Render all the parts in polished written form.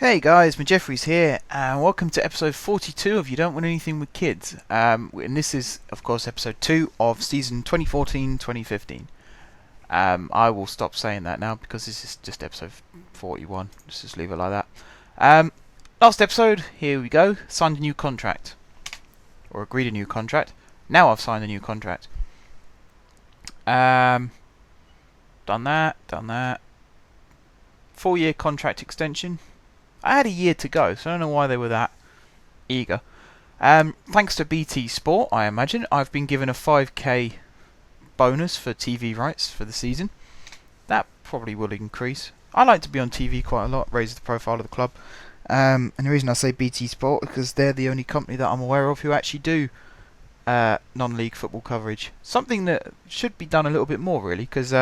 Hey guys, Jeffries here, and welcome to episode 42 of You Don't Want Anything with Kids. And this is, of course, episode 2 of season 2014-2015. I will stop saying that now because this is just episode 41. Let's just leave it like that. Last episode, here we go. Signed a new contract. Or agreed a new contract. Now I've signed a new contract. Done that. 4-year contract extension. I had a year to go, so I don't know why they were that eager. Thanks to BT Sport, I imagine, I've been given a 5k bonus for TV rights for the season. That probably will increase. I like to be on TV quite a lot, raises the profile of the club. And the reason I say BT Sport is because they're the only company that I'm aware of who actually do non-league football coverage. Something that should be done a little bit more, really, because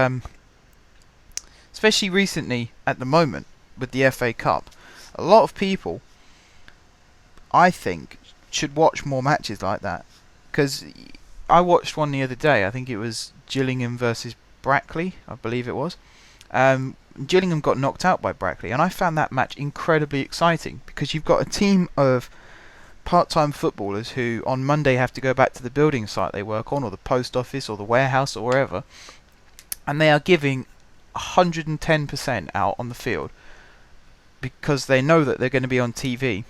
especially recently, at the moment, with the FA Cup, a lot of people, I think, should watch more matches like that. Because I watched one the other day. I think it was Gillingham versus Brackley, I believe it was. Gillingham got knocked out by Brackley, and I found that match incredibly exciting because you've got a team of part-time footballers who on Monday have to go back to the building site they work on, or the post office, or the warehouse, or wherever, and they are giving 110% out on the field, because they know that they're going to be on TV,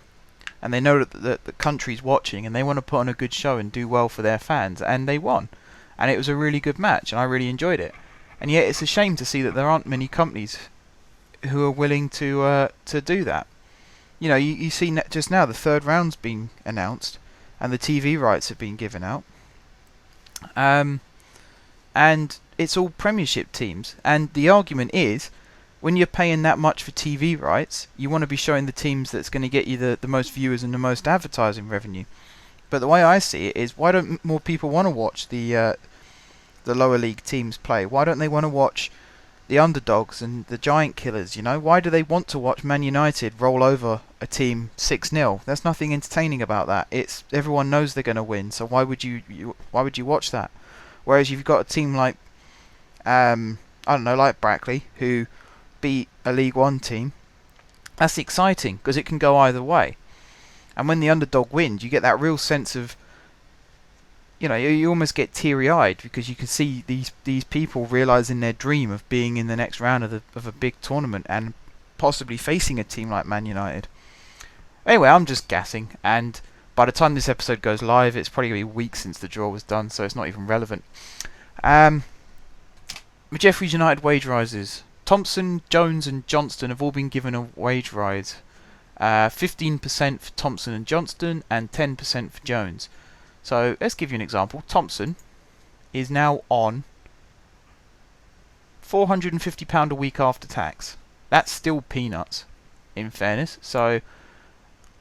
and they know that the country's watching, and they want to put on a good show and do well for their fans, and they won. And it was a really good match, and I really enjoyed it. And yet it's a shame to see that there aren't many companies who are willing to do that. You know, you see just now the third round's been announced, and the TV rights have been given out. And it's all Premiership teams, and the argument is, when you're paying that much for TV rights, you want to be showing the teams that's going to get you the most viewers and the most advertising revenue. But the way I see it is, why don't more people want to watch the lower league teams play? Why don't they want to watch the underdogs and the giant killers? You know, why do they want to watch Man United roll over a team 6-0? There's nothing entertaining about that. It's everyone knows they're going to win, so why would you watch that? Whereas you've got a team like like Brackley, who beat a League One team. That's exciting because it can go either way. And when the underdog wins, you get that real sense of, you almost get teary-eyed because you can see these people realising their dream of being in the next round of a big tournament and possibly facing a team like Man United. Anyway, I'm just gassing, and by the time this episode goes live, it's probably going to be weeks since the draw was done, so it's not even relevant. Jeffries United wage rises. Thompson, Jones and Johnston have all been given a wage rise. 15% for Thompson and Johnston and 10% for Jones. So let's give you an example. Thompson is now on £450 a week after tax. That's still peanuts, in fairness. So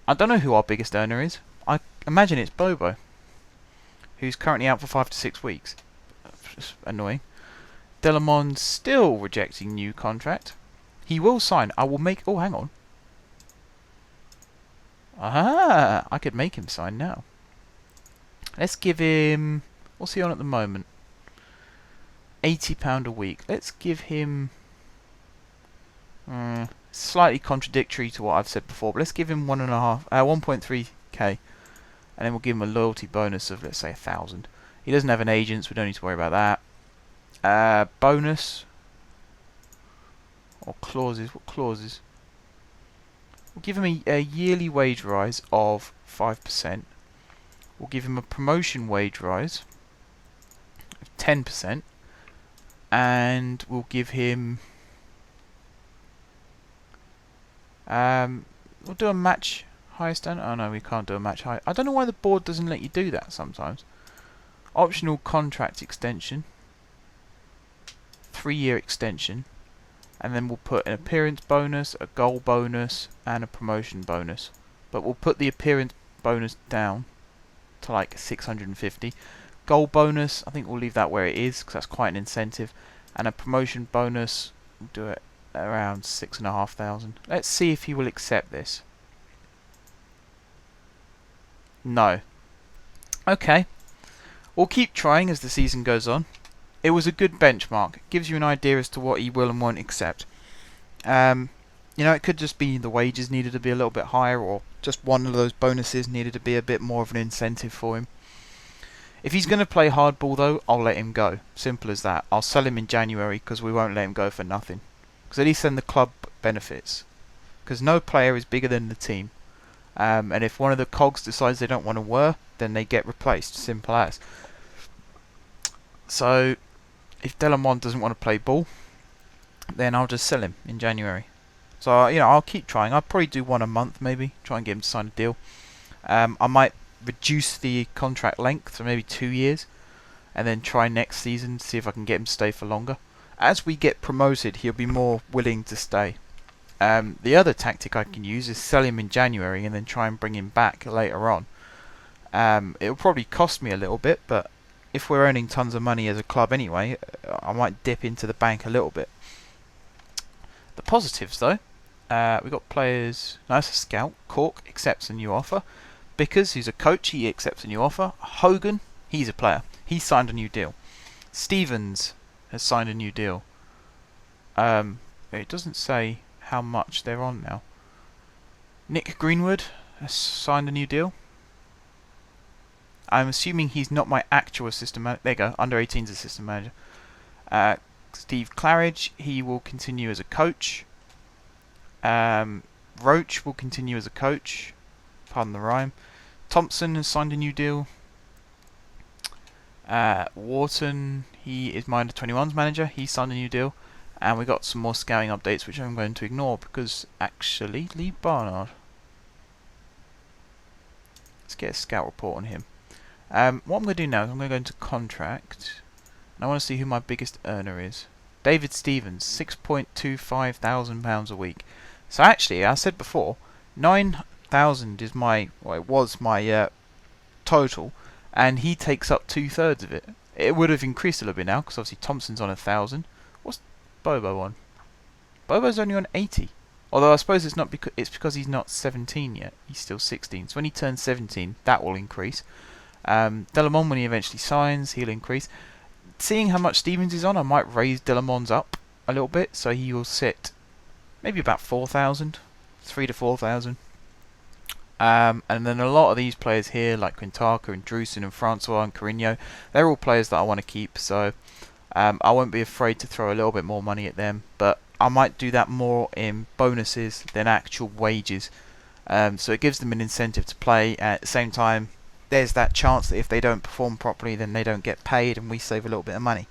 I don't know who our biggest earner is. I imagine it's Bobo, who's currently out for 5 to 6 weeks. Just annoying. Delamon's still rejecting new contract. He will sign. I will make... Oh, hang on. Aha! I could make him sign now. Let's give him... What's he on at the moment? £80 a week. Let's give him... slightly contradictory to what I've said before, but let's give him 1.3k. And then we'll give him a loyalty bonus of, let's say, 1,000. He doesn't have an agent, so we don't need to worry about that. Bonus or clauses. What clauses? We'll give him a yearly wage rise of 5%. We'll give him a promotion wage rise of 10%, and we'll give him we'll do a match higher standard. Oh no, we can't do a match high. I don't know why the board doesn't let you do that sometimes. Optional contract extension. 3-year extension, and then we'll put an appearance bonus, a goal bonus, and a promotion bonus. But we'll put the appearance bonus down to like 650. Goal bonus, I think we'll leave that where it is because that's quite an incentive, and a promotion bonus, we'll do it around 6,500. Let's see if he will accept this. No. Okay. We'll keep trying as the season goes on. It was a good benchmark. It gives you an idea as to what he will and won't accept. it could just be the wages needed to be a little bit higher, or just one of those bonuses needed to be a bit more of an incentive for him. If he's going to play hardball though, I'll let him go. Simple as that. I'll sell him in January because we won't let him go for nothing. Because at least then the club benefits. Because no player is bigger than the team. And if one of the cogs decides they don't want to whir, then they get replaced. Simple as. So, if Delamont doesn't want to play ball, then I'll just sell him in January. So, I'll keep trying. I'll probably do one a month maybe. Try and get him to sign a deal. I might reduce the contract length to maybe 2 years. And then try next season to see if I can get him to stay for longer. As we get promoted, he'll be more willing to stay. The other tactic I can use is sell him in January and then try and bring him back later on. It'll probably cost me a little bit, but if we're earning tons of money as a club anyway, I might dip into the bank a little bit. The positives though, we've got players. Nice, a scout. Cork accepts a new offer. Bickers, who's a coach, he accepts a new offer. Hogan, he's a player. He signed a new deal. Stevens has signed a new deal. It doesn't say how much they're on now. Nick Greenwood has signed a new deal. I'm assuming he's not my actual assistant manager. There you go, under 18's assistant manager. Steve Claridge, he will continue as a coach. Roach will continue as a coach. Pardon the rhyme. Thompson has signed a new deal. Wharton, he is my under 21's manager. He signed a new deal. And we got some more scouting updates, which I'm going to ignore because actually, Lee Barnard. Let's get a scout report on him. What I'm going to do now is I'm going to go into contract, and I want to see who my biggest earner is. David Stevens, £6.25 thousand a week. So actually, I said before, 9,000 is my, well, it was my total, and he takes up 2/3 of it. It would have increased a little bit now because obviously Thompson's on 1,000. What's Bobo on? Bobo's only on 80. Although I suppose it's not because he's not 17 yet. He's still 16. So when he turns 17, that will increase. Delamont, when he eventually signs, he'll increase. Seeing how much Stevens is on, I might raise Delamont's up a little bit, so he will sit maybe about 4,000, 3 to 4,000. And then a lot of these players here, like Quintaka and Drusen and Francois and Carino, they're all players that I want to keep. So I won't be afraid to throw a little bit more money at them, but I might do that more in bonuses than actual wages. So it gives them an incentive to play. At the same time, there's that chance that if they don't perform properly, then they don't get paid, and we save a little bit of money.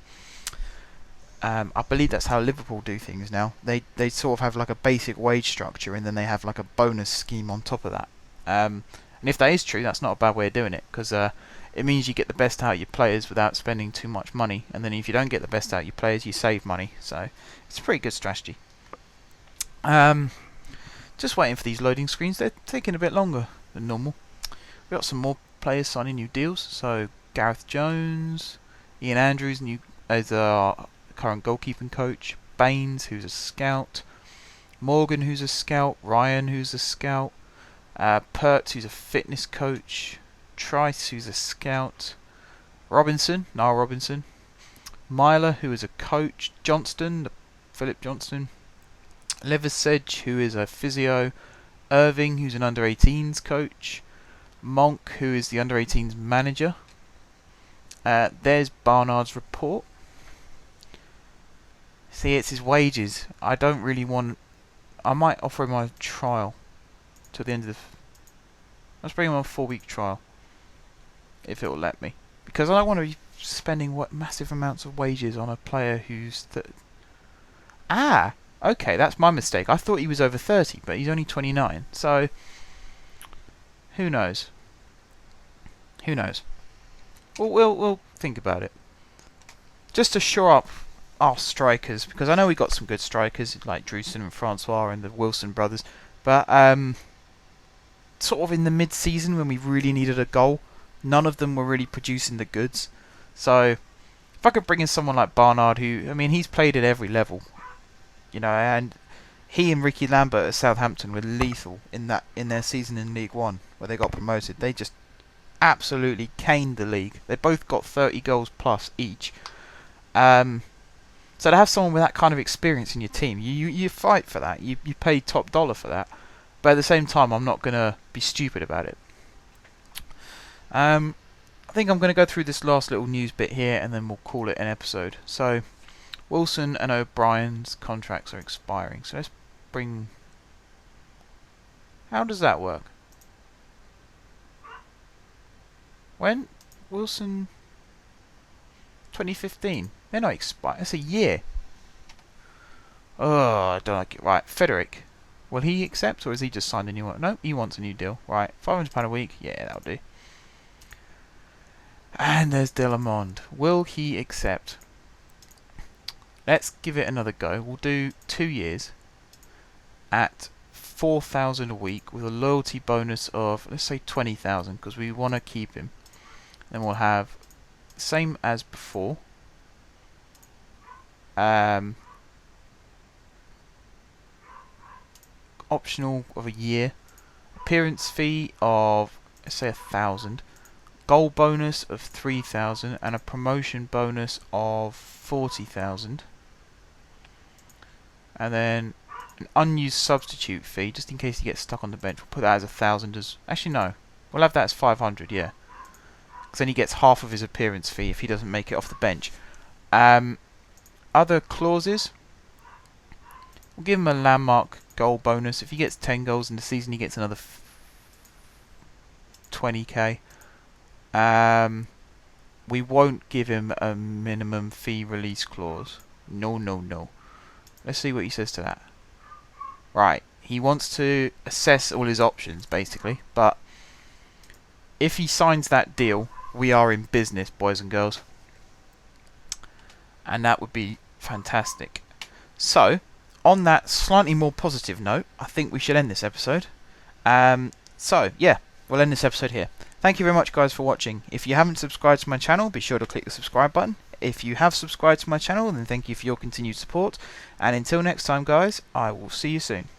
I believe that's how Liverpool do things now. They sort of have like a basic wage structure, and then they have like a bonus scheme on top of that. And if that is true, that's not a bad way of doing it, because it means you get the best out of your players without spending too much money, and then if you don't get the best out of your players, you save money. So it's a pretty good strategy. Just waiting for these loading screens. They're taking a bit longer than normal. We've got some more players signing new deals. So Gareth Jones, Ian Andrews as our current goalkeeping coach, Baines, who's a scout, Morgan, who's a scout, Ryan, who's a scout, Pert, who's a fitness coach, Trice, who's a scout, Niall Robinson, Myler, who is a coach, Johnston, Philip Johnston, Leversedge, who is a physio, Irving, who's an under-18s coach, Monk, who is the under-18s manager. There's Barnard's report. See, it's his wages. I don't really want... I might offer him a trial till the end of the... Let's bring him on a 4-week trial, if it will let me. Because I don't want to be spending massive amounts of wages on a player who's... Okay, that's my mistake. I thought he was over 30, but he's only 29. So, who knows? Who knows? We'll think about it. Just to shore up our strikers, because I know we got some good strikers like Drusen and Francois and the Wilson brothers, but sort of in the mid-season when we really needed a goal, none of them were really producing the goods. So, if I could bring in someone like Barnard, who, I mean, he's played at every level. And he and Ricky Lambert at Southampton were lethal in their season in League One, where they got promoted. They just absolutely caned the league. They both got 30 goals plus each. So to have someone with that kind of experience in your team, you fight for that. You pay top dollar for that. But at the same time, I'm not going to be stupid about it. I think I'm going to go through this last little news bit here, and then we'll call it an episode. So, Wilson and O'Brien's contracts are expiring. So let's bring... How does that work? When? Wilson... 2015. They're not expired. That's a year. Oh, I don't like it. Right, Frederick. Will he accept, or has he just signed a new one? No, he wants a new deal. Right, £500 a week. Yeah, that'll do. And there's Delamond. Will he accept? Let's give it another go. We'll do 2 years at 4,000 a week with a loyalty bonus of, let's say, 20,000, because we want to keep him. Then we'll have same as before. Optional of a year. Appearance fee of, let's say, 1,000. Goal bonus of 3,000 and a promotion bonus of 40,000. And then an unused substitute fee, just in case he gets stuck on the bench. We'll put that as 1,000 as... Actually, no. We'll have that as 500, yeah. Because then he gets half of his appearance fee if he doesn't make it off the bench. Other clauses. We'll give him a landmark goal bonus. If he gets 10 goals in the season, he gets another 20k. We won't give him a minimum fee release clause. No, no, no. Let's see what he says to that. Right, he wants to assess all his options, basically. But if he signs that deal, we are in business, boys and girls. And that would be fantastic. So, on that slightly more positive note, I think we should end this episode. So, yeah, we'll end this episode here. Thank you very much, guys, for watching. If you haven't subscribed to my channel, be sure to click the subscribe button. If you have subscribed to my channel, then thank you for your continued support. And until next time, guys, I will see you soon.